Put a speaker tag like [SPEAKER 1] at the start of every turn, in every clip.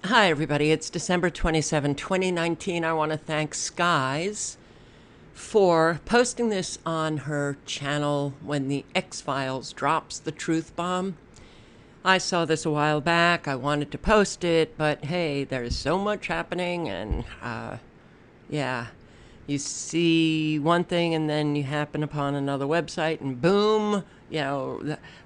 [SPEAKER 1] Hi, everybody. It's December 27, 2019. I want to thank Skies for posting this on her channel when the X-Files drops the truth bomb. I saw this a while back. I wanted to post it, but hey, there's so much happening, and yeah, you see one thing and then you happen upon another website and boom,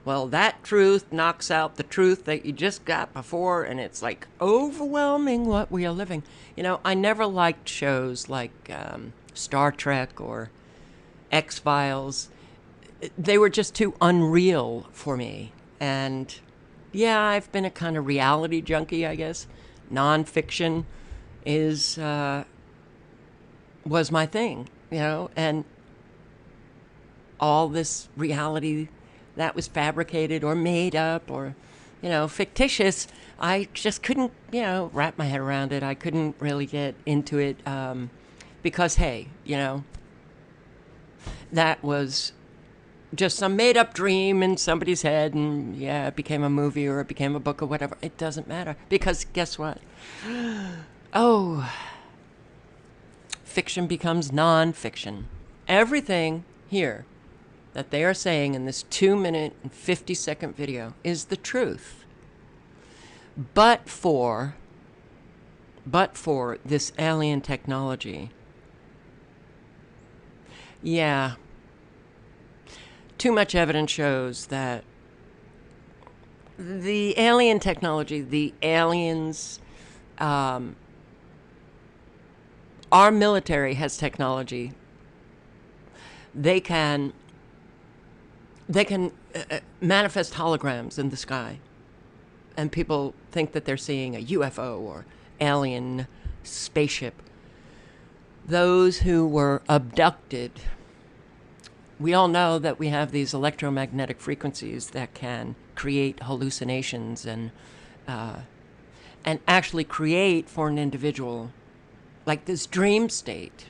[SPEAKER 1] well, that truth knocks out the truth that you just got before, and it's like overwhelming what we are living. I never liked shows like Star Trek or X-Files. They were just too unreal for me. And yeah, I've been a kind of reality junkie, I guess. Nonfiction is was my thing, and all this reality that was fabricated or made up or, fictitious, I just couldn't, wrap my head around it. I couldn't really get into it because, hey, that was just some made up dream in somebody's head, and yeah, it became a movie or it became a book or whatever. It doesn't matter, because guess what? Oh, fiction becomes non-fiction. Everything here that they are saying in this 2-minute and 50-second video is the truth. But for this alien technology, yeah, too much evidence shows that the alien technology, the aliens, our military has technology. They can manifest holograms in the sky, and people think that they're seeing a UFO or alien spaceship. Those who were abducted, we all know that we have these electromagnetic frequencies that can create hallucinations and actually create for an individual like this dream state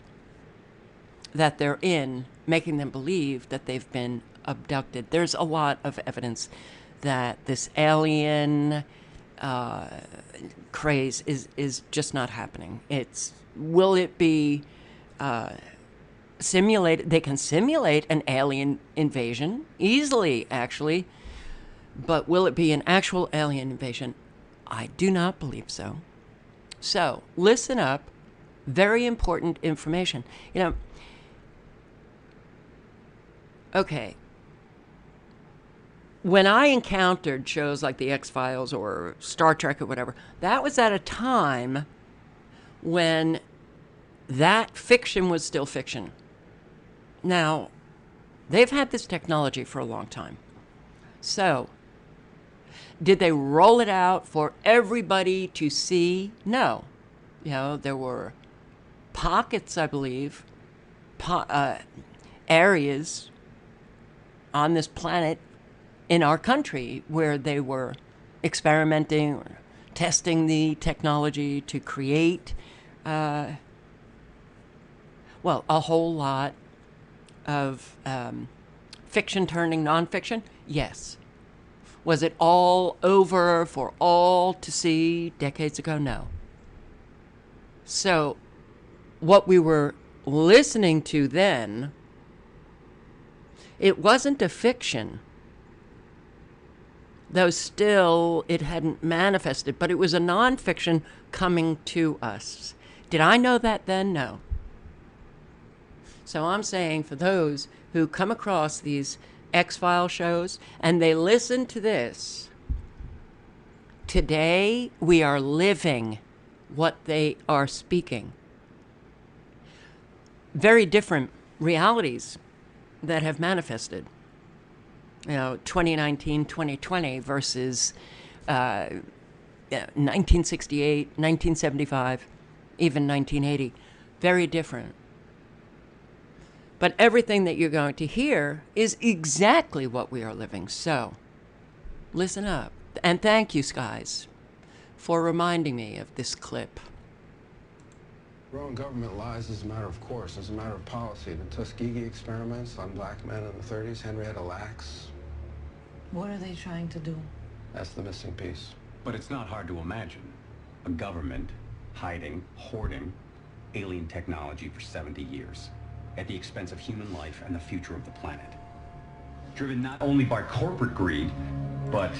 [SPEAKER 1] that they're in, making them believe that they've been abducted. There's a lot of evidence that this alien craze is just not happening. Will it be simulated? They can simulate an alien invasion easily, actually, but will it be an actual alien invasion? I do not believe so. So listen up. Very important information. Okay. When I encountered shows like the X-Files or Star Trek or whatever, that was at a time when that fiction was still fiction. Now, they've had this technology for a long time. So, did they roll it out for everybody to see? No. There were pockets, I believe, areas on this planet in our country where they were experimenting or testing the technology to create, a whole lot of fiction turning nonfiction. Yes. Was it all over for all to see decades ago? No. So what we were listening to then, it wasn't a fiction, though still it hadn't manifested, but it was a nonfiction coming to us. Did I know that then? No. So I'm saying, for those who come across these X-File shows and they listen to this, today we are living what they are speaking. Very different realities that have manifested. 2019, 2020 versus 1968, 1975, even 1980. Very different. But everything that you're going to hear is exactly what we are living. So, listen up. And thank you, Skies, for reminding me of this clip.
[SPEAKER 2] Growing government lies is a matter of course, as a matter of policy. The Tuskegee experiments on black men in the 30s, Henrietta Lacks.
[SPEAKER 3] What are they trying to do?
[SPEAKER 2] That's the missing piece.
[SPEAKER 4] But it's not hard to imagine.
[SPEAKER 3] A government hiding, hoarding alien technology for 70 years at the expense of human life and the future of the planet. Driven not only by corporate greed, but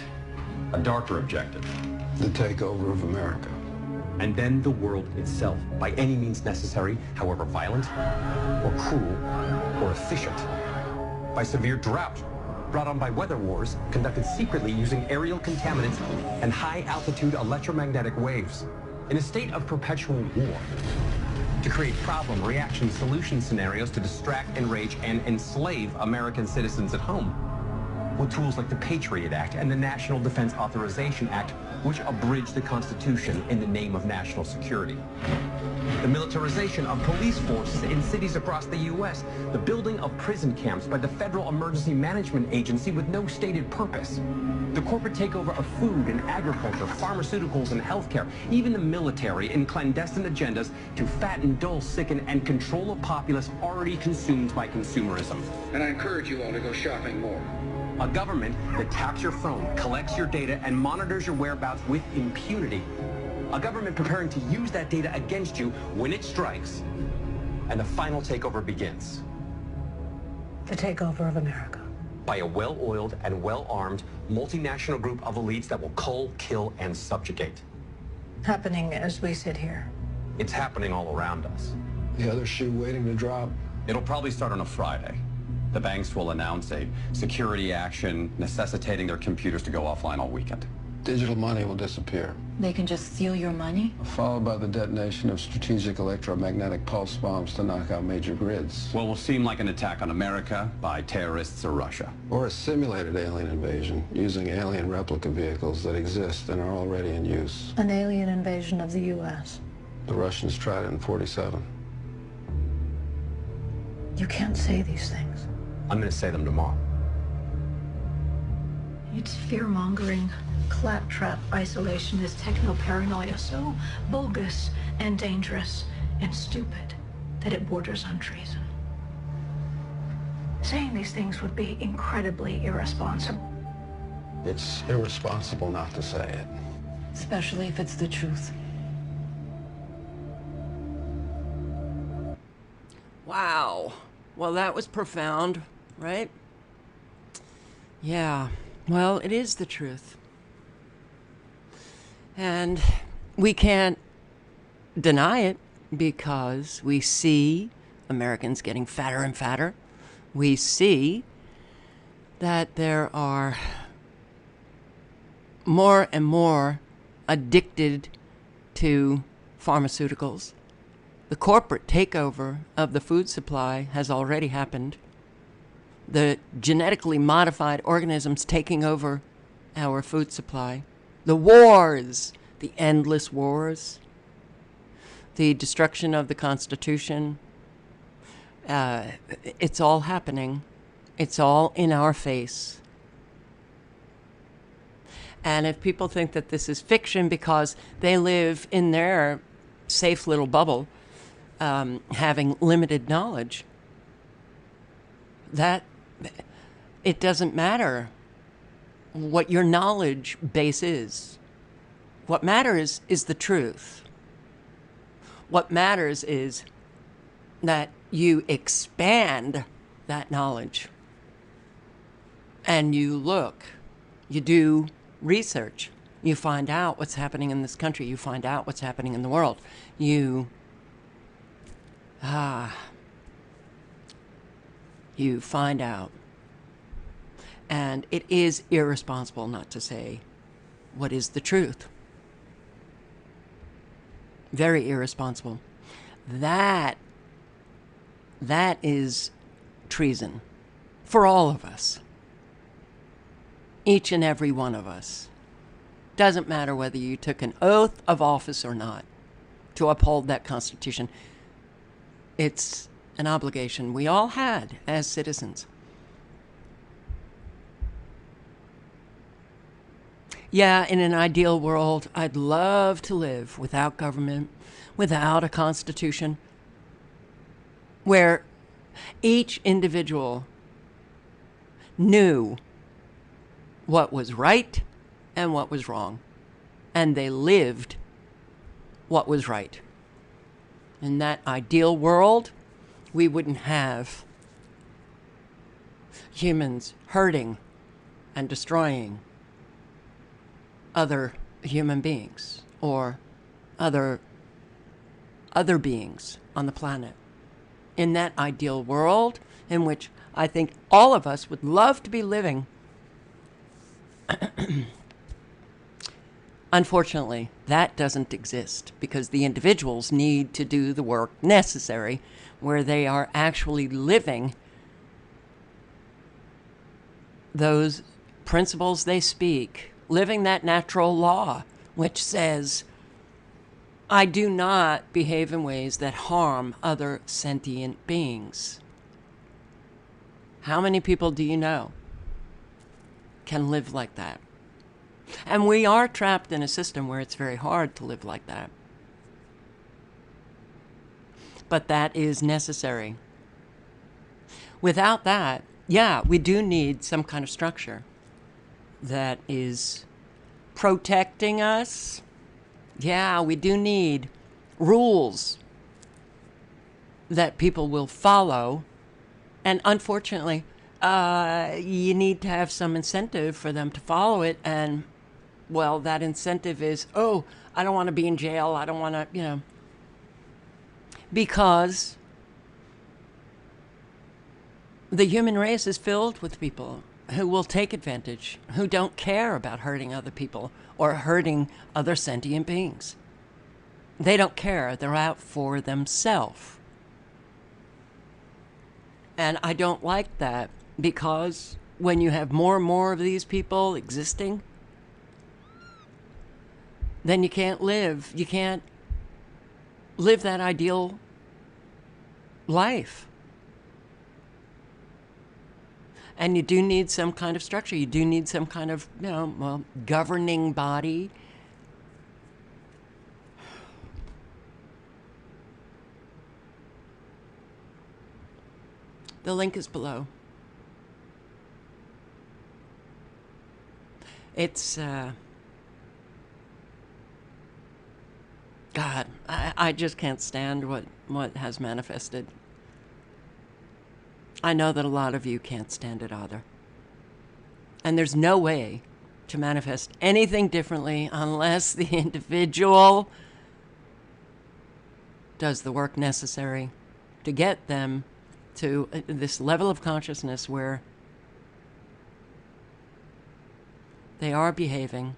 [SPEAKER 3] a darker objective.
[SPEAKER 2] The takeover of America.
[SPEAKER 3] And then the world itself, by any means necessary, however violent, or cruel, or efficient. By severe drought, brought on by weather wars, conducted secretly using aerial contaminants and high-altitude electromagnetic waves. In a state of perpetual war. To create problem, reaction, solution scenarios to distract, enrage, and enslave American citizens at home. With tools like the Patriot Act and the National Defense Authorization Act, which abridge the Constitution in the name of national security. The militarization of police forces in cities across the U.S., the building of prison camps by the Federal Emergency Management Agency with no stated purpose, the corporate takeover of food and agriculture, pharmaceuticals and healthcare, even the military in clandestine agendas to fatten, dull, sicken, and control a populace already consumed by consumerism.
[SPEAKER 2] And I encourage you all to go shopping more.
[SPEAKER 3] A government that taps your phone, collects your data, and monitors your whereabouts with impunity. A government preparing to use that data against you when it strikes, and the final takeover begins.
[SPEAKER 4] The takeover of America.
[SPEAKER 3] By a well-oiled and well-armed multinational group of elites that will cull, kill, and subjugate.
[SPEAKER 4] Happening as we sit here.
[SPEAKER 3] It's happening all around us.
[SPEAKER 2] The other shoe waiting to drop.
[SPEAKER 3] It'll probably start on a Friday. The banks will announce a security action necessitating their computers to go offline all weekend.
[SPEAKER 2] Digital money will disappear.
[SPEAKER 5] They can just steal your money?
[SPEAKER 2] Followed by the detonation of strategic electromagnetic pulse bombs to knock out major grids.
[SPEAKER 3] What will seem like an attack on America by terrorists or Russia.
[SPEAKER 2] Or a simulated alien invasion using alien replica vehicles that exist and are already in use.
[SPEAKER 4] An alien invasion of the U.S.
[SPEAKER 2] The Russians tried it in '47.
[SPEAKER 4] You can't say these things.
[SPEAKER 3] I'm going to say them tomorrow.
[SPEAKER 4] It's fear-mongering, claptrap isolationist techno-paranoia so bogus and dangerous and stupid that it borders on treason. Saying these things would be incredibly irresponsible.
[SPEAKER 2] It's irresponsible not to say it.
[SPEAKER 5] Especially if it's the truth.
[SPEAKER 1] Wow. Well, that was profound, right? Yeah. Well, it is the truth. And we can't deny it because we see Americans getting fatter and fatter. We see that there are more and more addicted to pharmaceuticals. The corporate takeover of the food supply has already happened. The genetically modified organisms taking over our food supply. The wars, the endless wars, the destruction of the Constitution. It's all happening. It's all in our face. And if people think that this is fiction because they live in their safe little bubble, having limited knowledge, that it doesn't matter what your knowledge base is. What matters is the truth. What matters is that you expand that knowledge and you look, you do research, you find out what's happening in this country, you find out what's happening in the world. You find out. And it is irresponsible not to say what is the truth. Very irresponsible. That is treason for all of us. Each and every one of us. Doesn't matter whether you took an oath of office or not to uphold that Constitution. It's an obligation we all had as citizens. Yeah, in an ideal world, I'd love to live without government, without a constitution, where each individual knew what was right and what was wrong, and they lived what was right. In that ideal world, we wouldn't have humans hurting and destroying other human beings or other beings on the planet. In that ideal world, in which I think all of us would love to be living, unfortunately, that doesn't exist because the individuals need to do the work necessary where they are actually living those principles they speak, living that natural law, which says, I do not behave in ways that harm other sentient beings. How many people do you know can live like that? And we are trapped in a system where it's very hard to live like that. But that is necessary. Without that, yeah, we do need some kind of structure that is protecting us. Yeah, we do need rules that people will follow. And unfortunately, you need to have some incentive for them to follow it. And, well, that incentive is, oh, I don't want to be in jail. I don't want to, because the human race is filled with people who will take advantage, who don't care about hurting other people or hurting other sentient beings. They don't care. They're out for themselves. And I don't like that because when you have more and more of these people existing, then you can't live. You can't live that ideal life. And you do need some kind of structure. You do need some kind of, governing body. The link is below. It's, God, I just can't stand what has manifested. I know that a lot of you can't stand it either. And there's no way to manifest anything differently unless the individual does the work necessary to get them to this level of consciousness where they are behaving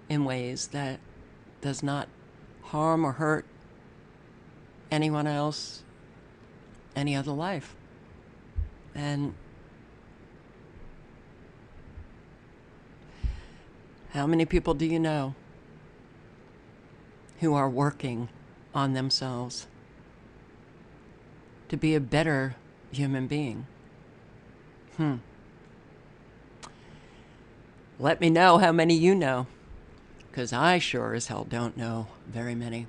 [SPEAKER 1] in ways that does not harm or hurt anyone else, any other life. And how many people do you know who are working on themselves to be a better human being? Let me know how many you know, because I sure as hell don't know very many.